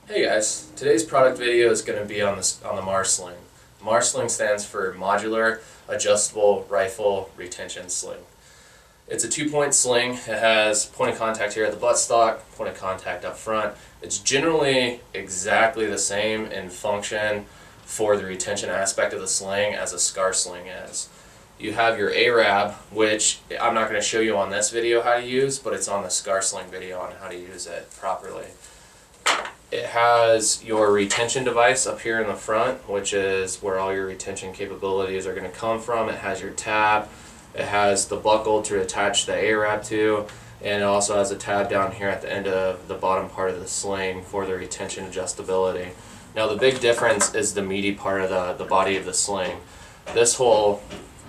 Hey guys, today's product video is going to be on the M.A.R.R sling. M.A.R.R sling stands for Modular Adjustable Rifle Retention Sling. It's a 2-point sling. It has point of contact here at the buttstock, point of contact up front. It's generally exactly the same in function for the retention aspect of the sling as a SCAR sling is. You have your A.R.R, which I'm not going to show you on this video how to use, but it's on the SCAR sling video on how to use it properly. It has your retention device up here in the front, which is where all your retention capabilities are going to come from. It has your tab, it has the buckle to attach the A.R.R to, and it also has a tab down here at the end of the bottom part of the sling for the retention adjustability. Now the big difference is the meaty part of the body of the sling. This whole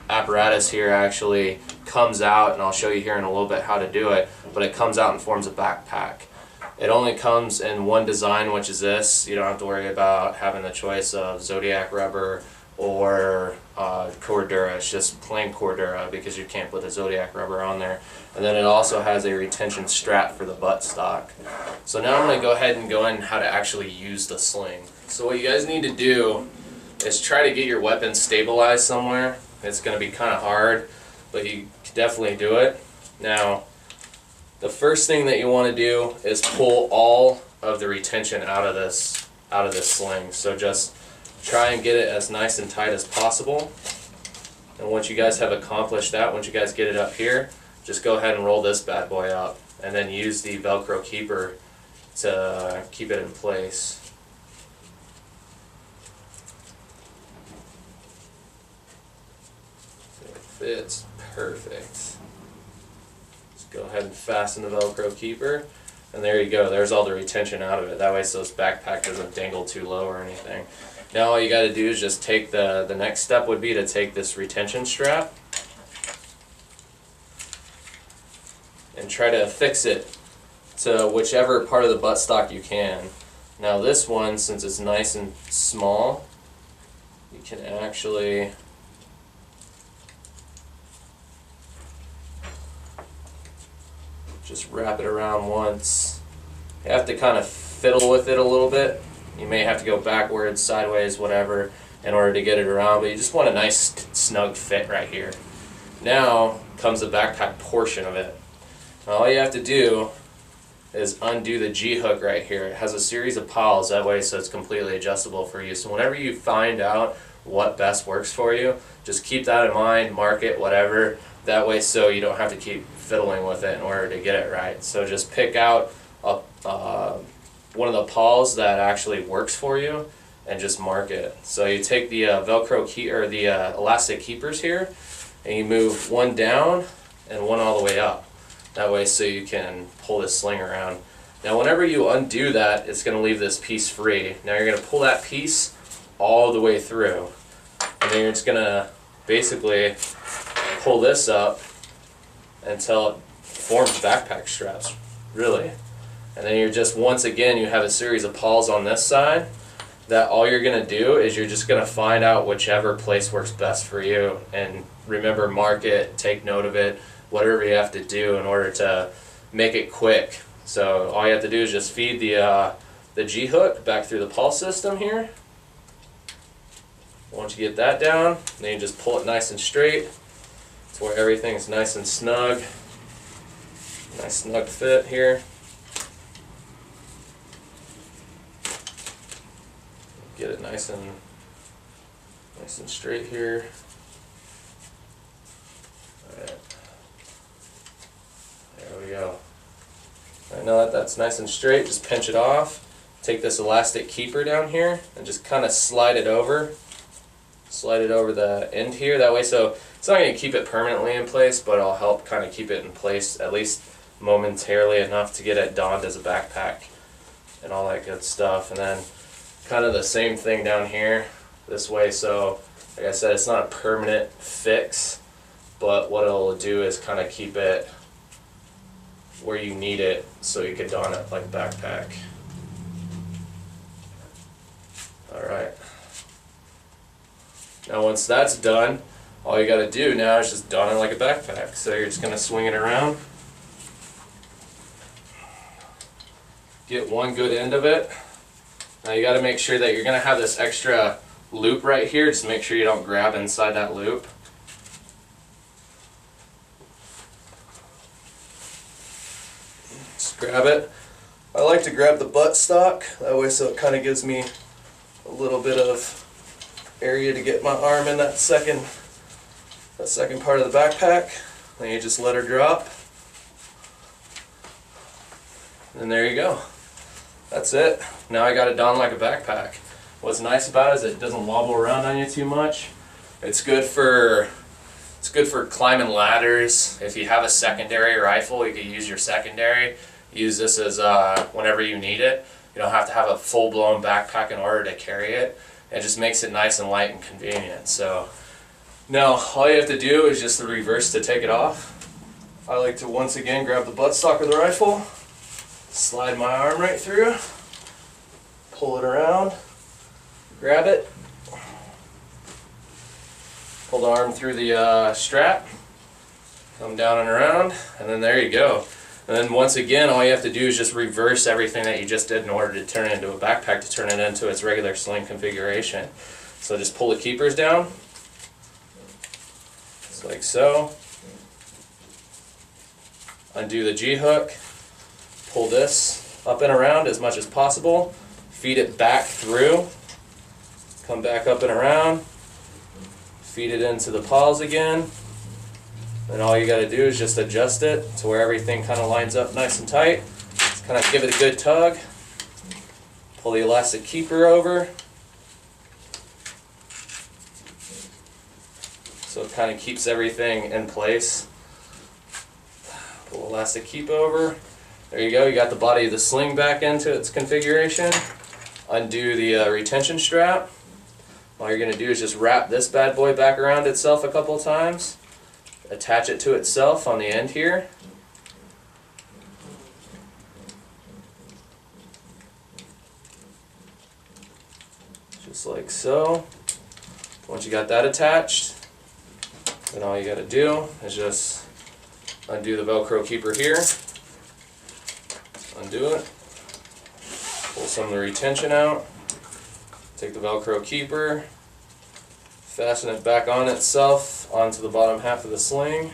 apparatus here actually comes out, and I'll show you here in a little bit how to do it, but it comes out and forms a backpack. It only comes in one design, which is this. You don't have to worry about having the choice of Zodiac rubber or Cordura. It's just plain Cordura because you can't put the Zodiac rubber on there. And then it also has a retention strap for the buttstock. So now I'm going to go ahead and go in how to actually use the sling. So what you guys need to do is try to get your weapon stabilized somewhere. It's going to be kind of hard, but you can definitely do it. Now, the first thing that you want to do is pull all of the retention out of this sling. So just try and get it as nice and tight as possible. And once you guys have accomplished that, once you guys get it up here, just go ahead and roll this bad boy up, and then use the Velcro keeper to keep it in place. So it fits perfect. Go ahead and fasten the Velcro keeper, and there you go. There's all the retention out of it. That way so this backpack doesn't dangle too low or anything. Now all you got to do is just take the next step would be to take this retention strap and try to affix it to whichever part of the buttstock you can. Now this one, since it's nice and small, you can actually just wrap it around once. You have to kind of fiddle with it a little bit. You may have to go backwards, sideways, whatever, in order to get it around, but you just want a nice snug fit right here. Now comes the backpack portion of it. Now all you have to do is undo the G-hook right here. It has a series of pawls that way so it's completely adjustable for you. So whenever you find out what best works for you, just keep that in mind, mark it, whatever. That way so you don't have to keep fiddling with it in order to get it right. So just pick out one of the pawls that actually works for you and just mark it. So you take the Velcro key or the elastic keepers here, and you move one down and one all the way up. That way so you can pull this sling around. Now whenever you undo that, it's going to leave this piece free. Now you're going to pull that piece all the way through, and then you're just going to basically pull this up until it forms backpack straps, really. And then you're just, once again, you have a series of pawls on this side that all you're going to do is you're just going to find out whichever place works best for you. And remember, mark it, take note of it, whatever you have to do in order to make it quick. So all you have to do is just feed the G-hook back through the pawl system here. Once you get that down, then you just pull it nice and straight to where everything's nice and snug. Nice snug fit here. Get it nice and straight here. Alright. There we go. Alright, now that that's nice and straight, just pinch it off. Take this elastic keeper down here and just kind of slide it over. Slide it over the end here. That way, so it's not going to keep it permanently in place, but it'll help kind of keep it in place at least momentarily enough to get it donned as a backpack and all that good stuff. And then kind of the same thing down here this way. So like I said, it's not a permanent fix, but what it'll do is kind of keep it where you need it so you can don it like a backpack. Alright. Now once that's done, all you got to do now is just don it like a backpack. So you're just going to swing it around, get one good end of it, Now you got to make sure that you're going to have this extra loop right here. Just make sure you don't grab inside that loop. Just grab it. I like to grab the buttstock, that way so it kind of gives me a little bit of area to get my arm in that second part of the backpack. Then you just let her drop. And there you go. That's it. Now I got it done like a backpack. What's nice about it is it doesn't wobble around on you too much. It's good for climbing ladders. If you have a secondary rifle, you can use your secondary. Use this as whenever you need it. You don't have to have a full-blown backpack in order to carry it. It just makes it nice and light and convenient. So now all you have to do is just the reverse to take it off. I like to once again grab the buttstock of the rifle, slide my arm right through, pull it around, grab it, pull the arm through the strap, come down and around, and then there you go. And then once again, all you have to do is just reverse everything that you just did in order to turn it into a backpack, to turn it into its regular sling configuration. So just pull the keepers down, just like so. Undo the G-hook, pull this up and around as much as possible, feed it back through, come back up and around, feed it into the paws again. And all you got to do is just adjust it to where everything kind of lines up nice and tight. Just kind of give it a good tug. Pull the elastic keeper over. So it kind of keeps everything in place. Pull the elastic keep over. There you go. You got the body of the sling back into its configuration. Undo the retention strap. All you're going to do is just wrap this bad boy back around itself a couple times. Attach it to itself on the end here. Just like so. Once you got that attached, then all you got to do is just undo the Velcro keeper here. Undo it. Pull some of the retention out. Take the Velcro keeper. Fasten it back on itself onto the bottom half of the sling,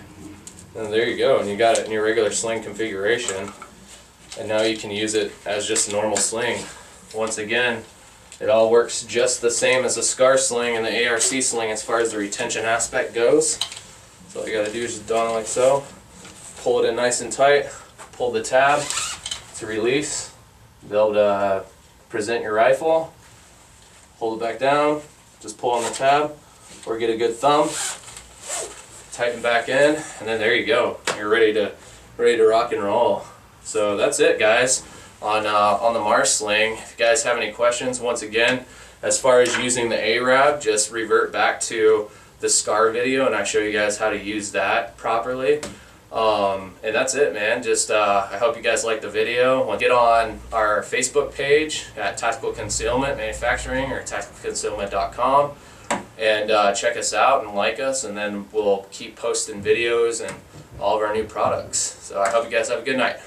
and there you go, and you got it in your regular sling configuration. And now you can use it as just a normal sling. Once again, it all works just the same as the SCAR sling and the ARC sling as far as the retention aspect goes. So all you got to do is just don it like so, pull it in nice and tight, pull the tab to release, be able to present your rifle, hold it back down, just pull on the tab, or get a good thumb, tighten back in, and then there you go. You're ready to rock and roll. So that's it, guys, on the M.A.R.R sling. If you guys have any questions, once again, as far as using the A-Rab, just revert back to the SCAR video, and I show you guys how to use that properly. And that's it, man. Just I hope you guys liked the video. Get on our Facebook page at Tactical Concealment Manufacturing, or tacticalconcealment.com, and check us out and like us, and then we'll keep posting videos and all of our new products. So I hope you guys have a good night.